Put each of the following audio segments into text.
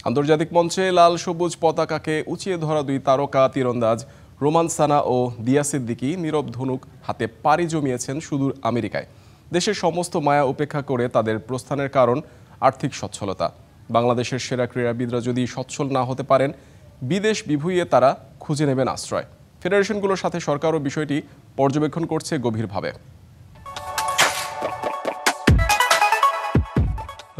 আন্তর্জাতিক মঞ্চে লাল সবুজ পতাকাকে উঁচিয়ে ধরা দুই তারকা তীরন্দাজ রোমান সানা ও দিয়া সিদ্দিকী নীরব ধনুক হাতে পাড়ি জমিয়েছেন সুদূর আমেরিকায়। দেশের সমস্ত মায়া উপেক্ষা করে তাদের প্রস্থানের কারণ আর্থিক সচ্ছলতা। বাংলাদেশের সেরা ক্রীড়াবিদরা যদি সচ্ছল না হতে পারেন, বিদেশ বিভুঁইয়ে তারা খুঁজে নেবেন আশ্রয়। ফেডারেশনগুলোর সাথে সরকারও বিষয়টি পর্যবেক্ষণ করছে গভীরভাবে।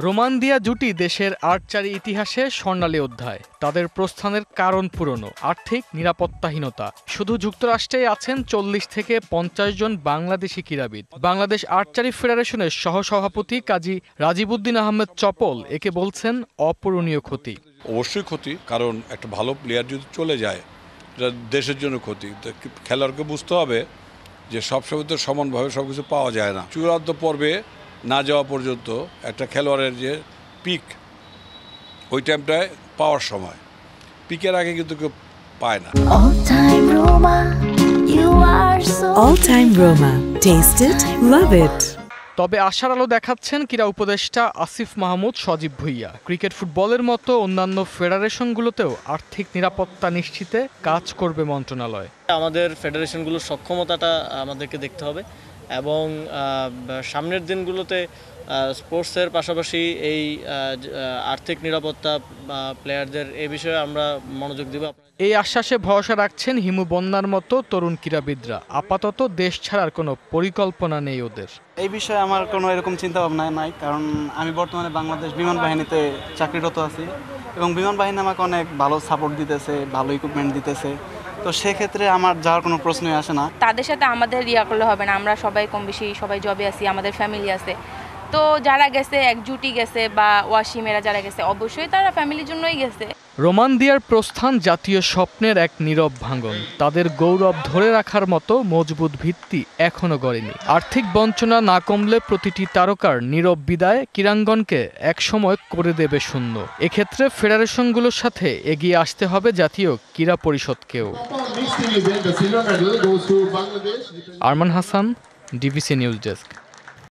রোমান দিয়া জুটি দেশের আর্চারি ইতিহাসে স্বর্ণালী অধ্যায়। তাদের প্রস্থানের কারণ পুরনো, আর্থিক নিরাপত্তাহীনতা। শুধু যুক্তরাষ্ট্রেই আছেন 40 থেকে 50 জন বাংলাদেশি ক্রীড়াবিদ। বাংলাদেশ আর্চারি ফেডারেশনের সহসভাপতি কাজী রাজিবউদ্দিন আহমেদ চপল একে বলছেন অপূরণীয় ক্ষতি। অবশ্যই ক্ষতি, কারণ একটা ভালো প্লেয়ার যদি চলে যায় এটা দেশের জন্য ক্ষতি। খেলোয়াড়কে বুঝতে হবে যে সবসময় তো সমানভাবে সবকিছু পাওয়া যায় না। চূড়ান্ত পর্বে না যাওয়া পর্যন্ত একটা খেলোয়াড়ের যে পিক, ওই টাইমটায় পাওয়ার সময়, পিকের আগে কিন্তু কেউ পায় না। All time Roma. Taste it, love it. তবে আশার আলো দেখাচ্ছেন ক্রীড়া উপদেষ্টা আসিফ মাহমুদ সজীব ভুঁইয়া। ক্রিকেট ফুটবলের মতো অন্যান্য ফেডারেশনগুলোতেও আর্থিক নিরাপত্তা নিশ্চিতে কাজ করবে মন্ত্রণালয়। আমাদের ফেডারেশনগুলোর সক্ষমতাটা আমাদেরকে দেখতে হবে এবং সামনের দিনগুলোতে স্পোর্টসের পাশাপাশি এই আর্থিক নিরাপত্তা প্লেয়ারদের এই বিষয়ে আমরা মনোযোগ দেব। এই আশ্বাসে ভরসা রাখছেন হিমু বন্যার মতো তরুণ ক্রীড়াবিদরা। আপাতত দেশ ছাড়ার কোনো পরিকল্পনা নেই ওদের। এই বিষয়ে আমার কোনো এরকম চিন্তা ভাবনা নাই, কারণ আমি বর্তমানে বাংলাদেশ বিমান বাহিনীতে চাকরিরত আছি এবং বিমান বাহিনী আমাকে অনেক ভালো সাপোর্ট দিতেছে, ভালো ইকুইপমেন্ট দিতেছে। তো সেক্ষেত্রে আমার যাওয়ার কোনো প্রশ্নই আসে না। তাদের সাথে আমাদের করলে হবে না, আমরা সবাই কম বেশি সবাই জবে আছি, আমাদের ফ্যামিলি আছে। তো যারা গেছে, এক জুটি গেছে বা ওয়াসিমেরা যারা গেছে, অবশ্যই তারা ফ্যামিলির জন্যই গেছে। রোমান দিয়ার প্রস্থান জাতীয় স্বপ্নের এক নীরব ভাঙন। তাদের গৌরব ধরে রাখার মতো মজবুত ভিত্তি এখনো গড়েনি। আর্থিক বঞ্চনা না কমলে প্রতিটি তারকার নীরব বিদায় ক্রীড়াঙ্গনকে একসময় করে দেবে শূন্য। এক্ষেত্রে ফেডারেশনগুলোর সাথে এগিয়ে আসতে হবে জাতীয় ক্রীড়া পরিষদকেও। Arman Hasan, DBC news desk.